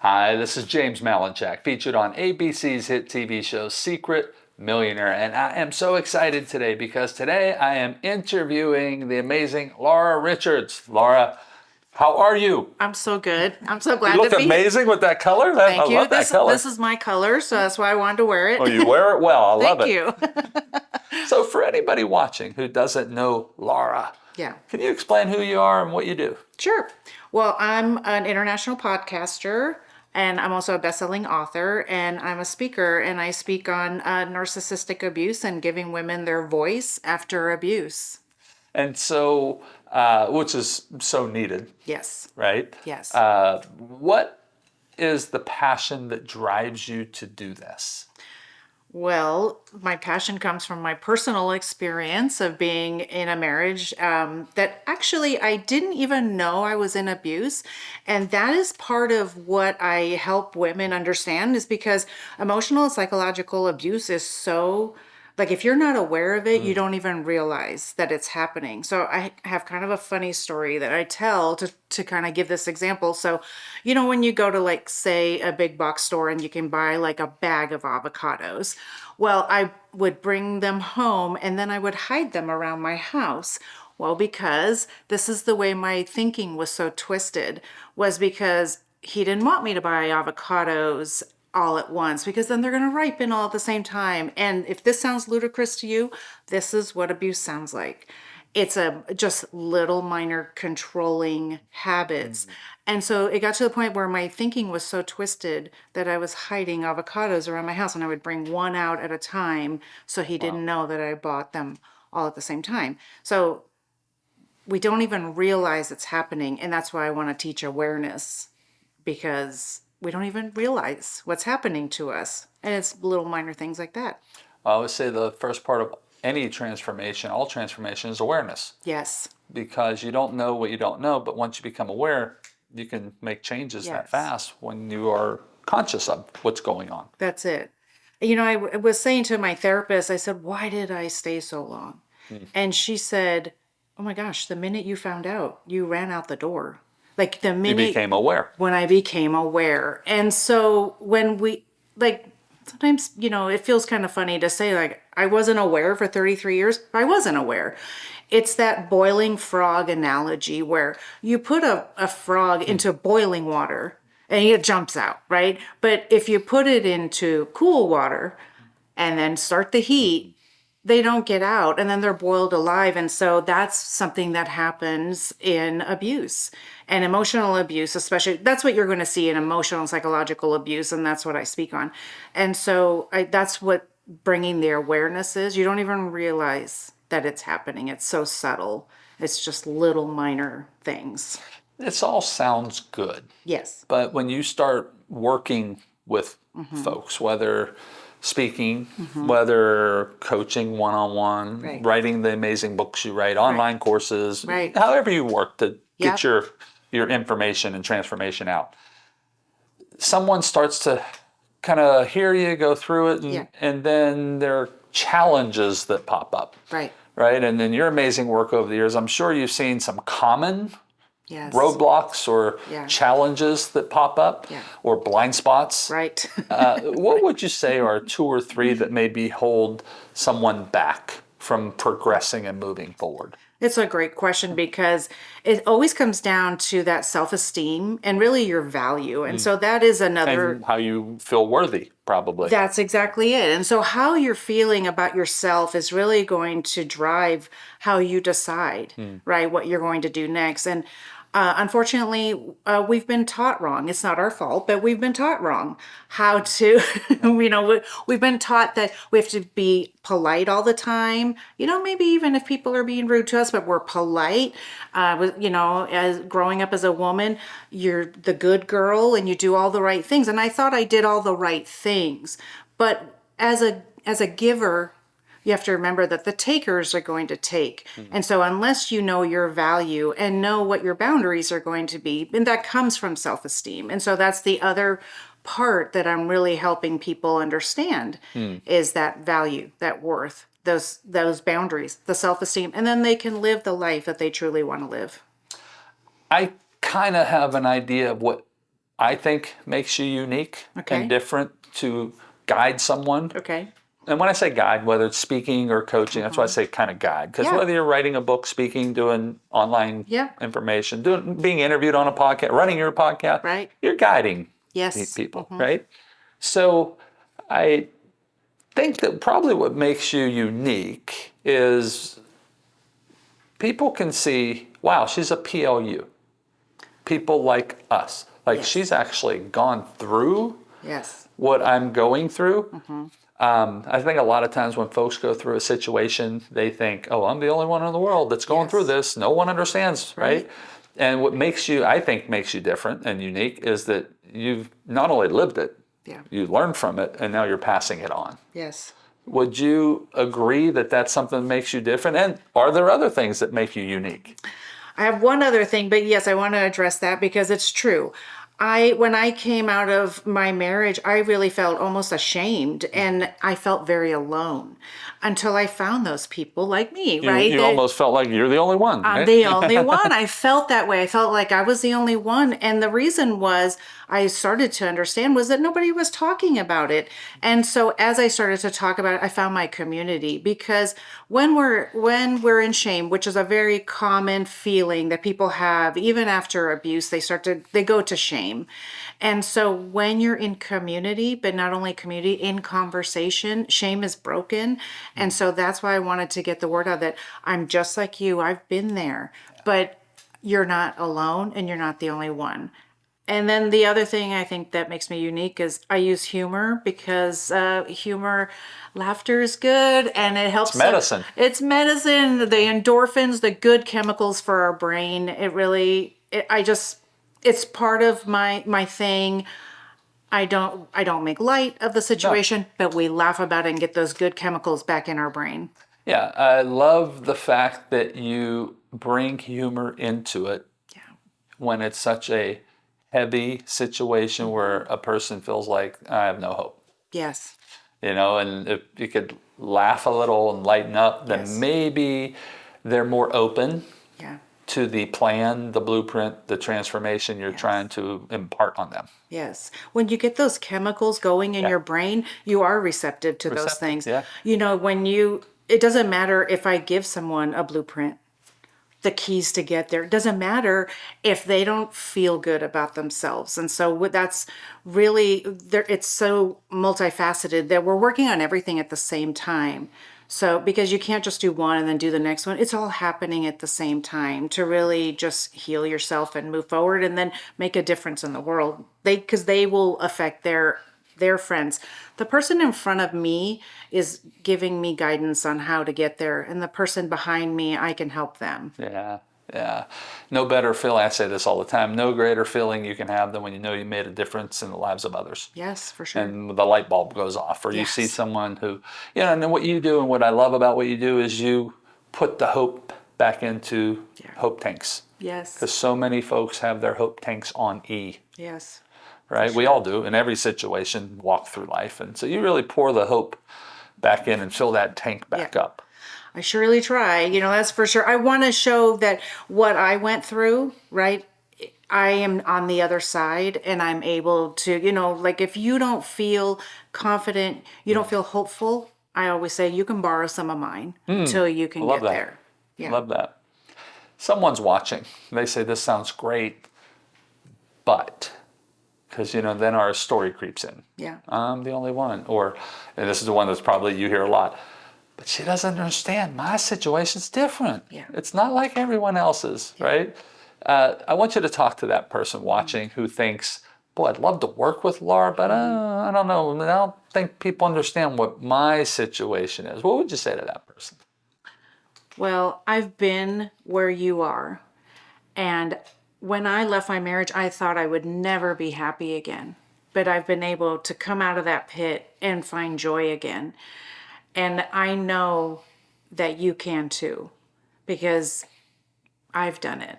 Hi, this is James Malinchak, featured on ABC's hit TV show Secret Millionaire. And I am so excited today because today I am interviewing the amazing Laura Richards. Laura, how are you? I'm so good. I'm so You glad look to be here. amazing with that color. I Thank you. love that color. This is my color, so that's why I wanted to wear it. Oh, you wear it well. I love Thank it. you. So for anybody watching who doesn't know Laura, Yeah. can you explain who you are and what you do? Sure. Well, I'm an international podcaster, and I'm also a best-selling author, and I'm a speaker, and I speak on narcissistic abuse and giving women their voice after abuse. And so, which is so needed, Yes. right? Yes. What is the passion that drives you to do this? Well, my passion comes from my personal experience of being in a marriage that actually I didn't even know I was in abuse. And that is part of what I help women understand, is because emotional and psychological abuse is so, like, if you're not aware of it, you don't even realize that it's happening. So I have kind of a funny story that I tell to kind of give this example. So, when you go to, like, say, a big box store and you can buy like a bag of avocados. Well, I would bring them home and then I would hide them around my house. Well, because this is the way my thinking was so twisted, was because he didn't want me to buy avocados all at once, because then they're going to ripen all at the same time. And if this sounds ludicrous to you, this is what abuse sounds like. It's just little minor controlling habits. And so it got to the point where my thinking was so twisted that I was hiding avocados around my house, and I would bring one out at a time so he didn't know that I bought them all at the same time. So we don't even realize it's happening. And that's why I want to teach awareness, because we don't even realize what's happening to us. And it's little minor things like that. I always say the first part of any transformation, all transformation, is awareness. Yes. Because you don't know what you don't know, but once you become aware, you can make changes that Yes. fast when you are conscious of what's going on. That's it. I was saying to my therapist, I said, why did I stay so long? And she said, oh my gosh, the minute you found out, you ran out the door. Like the You minute became aware. when I became aware. And so when sometimes, it feels kind of funny to say, like, I wasn't aware for 33 years. I wasn't aware. It's that boiling frog analogy where you put a frog into boiling water and it jumps out, right? But if you put it into cool water and then start the heat, they don't get out, and then they're boiled alive. And so that's something that happens in abuse and emotional abuse, especially. That's what you're going to see in emotional and psychological abuse, and that's what I speak on. And so that's what bringing the awareness is. You don't even realize that it's happening. It's so subtle. It's just little minor things. This all sounds good. Yes. But when you start working with folks, whether speaking, whether coaching one-on-one, Right. writing the amazing books you write, online courses, Right. however you work to get Yep. your information and transformation out, someone starts to kind of hear you go through it, and, Yeah. and then there are challenges that pop up. Right. Right? And then your amazing work over the years, I'm sure you've seen some common Yes. roadblocks or Yeah. challenges that pop up, Yeah. or blind spots. Right. What would you say are two or three that maybe hold someone back from progressing and moving forward? It's a great question, because it always comes down to that self-esteem and really your value. And so that is another. And how you feel worthy, probably. That's exactly it. And so how you're feeling about yourself is really going to drive how you decide, right, what you're going to do next. And unfortunately, we've been taught wrong. It's not our fault, but we've been taught wrong how to, we've been taught that we have to be polite all the time. Maybe even if people are being rude to us, but we're polite. As growing up as a woman, you're the good girl and you do all the right things. And I thought I did all the right things. But as a giver, you have to remember that the takers are going to take. And so unless you know your value and know what your boundaries are going to be, and that comes from self-esteem. And so that's the other part that I'm really helping people understand, is that value, that worth, those boundaries, the self-esteem, and then they can live the life that they truly want to live. I kind of have an idea of what I think makes you unique Okay. and different to guide someone. Okay. And when I say guide, whether it's speaking or coaching, that's why I say kind of guide. Because Yeah. whether you're writing a book, speaking, doing online Yeah. information, being interviewed on a podcast, running your podcast, Right. you're guiding Yes. people, right? So I think that probably what makes you unique is people can see, wow, she's a PLU. People like us. Like Yes. she's actually gone through Yes. what I'm going through. I think a lot of times when folks go through a situation, they think, oh, I'm the only one in the world that's going through Yes. this. No one understands, right? Right. And what makes you, I think, makes you different and unique is that you've not only lived it, Yeah. you learned from it, and now you're passing it on. Yes. Would you agree that that's something that makes you different? And are there other things that make you unique? I have one other thing, but yes, I want to address that because it's true. When I came out of my marriage, I really felt almost ashamed and I felt very alone until I found those people like me, right? You almost felt like you're the only one, I'm right? the only one. I felt that way. I felt like I was the only one. And the reason was I started to understand was that nobody was talking about it. And so as I started to talk about it, I found my community because when we're in shame, which is a very common feeling that people have, even after abuse, they go to shame. And so when you're in community, but not only community, in conversation, shame is broken. And so that's why I wanted to get the word out that I'm just like you. I've been there, but you're not alone and you're not the only one. And then the other thing I think that makes me unique is I use humor because laughter is good and it helps. It's medicine. It's medicine. The endorphins, the good chemicals for our brain. It's part of my thing. I don't make light of the situation, but we laugh about it and get those good chemicals back in our brain. Yeah, I love the fact that you bring humor into it Yeah. when it's such a heavy situation where a person feels like I have no hope. Yes. And if you could laugh a little and lighten up, then Yes. maybe they're more open Yeah. to the plan, the blueprint, the transformation you're trying to impart on them. Yes. When you get those chemicals going in your brain, you are receptive to those things. Yeah. It doesn't matter if I give someone a blueprint, the keys to get there. It doesn't matter if they don't feel good about themselves. And so that's really, it's so multifaceted that we're working on everything at the same time. So, because you can't just do one and then do the next one, it's all happening at the same time to really just heal yourself and move forward and then make a difference in the world. Because they will affect their friends. The person in front of me is giving me guidance on how to get there, and the person behind me, I can help them. Yeah, yeah. No better feeling, I say this all the time, no greater feeling you can have than when you know you made a difference in the lives of others. Yes, for sure. And the light bulb goes off, or you Yes. see someone who, and then what you do and what I love about what you do is you put the hope back into hope tanks. Yes. Because so many folks have their hope tanks on E. Yes. Right? We all do in every situation, walk through life. And so you really pour the hope back in and fill that tank back up. I surely try, that's for sure. I want to show that what I went through, right? I am on the other side and I'm able to, like if you don't feel confident, you don't feel hopeful, I always say you can borrow some of mine until you can get there. Yeah. Love that. Someone's watching. They say, this sounds great, but... Because, then our story creeps in. Yeah. I'm the only one. And this is the one that's probably you hear a lot. But she doesn't understand. My situation's different. Yeah. It's not like everyone else's, right? I want you to talk to that person watching who thinks, boy, I'd love to work with Laura, but I don't know. I don't think people understand what my situation is. What would you say to that person? Well, I've been where you are. And when I left my marriage, I thought I would never be happy again. But I've been able to come out of that pit and find joy again. And I know that you can too, because I've done it.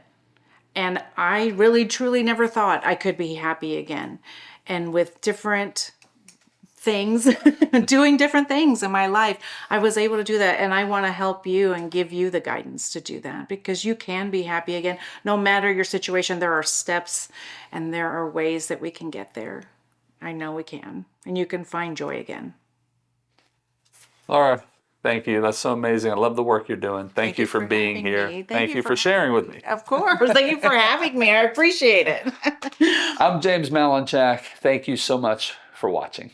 And I really, truly never thought I could be happy again. And with different things, doing different things in my life, I was able to do that. And I want to help you and give you the guidance to do that, because you can be happy again. No matter your situation, there are steps and there are ways that we can get there. I know we can. And you can find joy again. Laura, thank you. That's so amazing. I love the work you're doing. Thank you for being having here. me. Thank you for sharing with me. Of course. Thank you for having me. I appreciate it. I'm James Malinchak. Thank you so much for watching.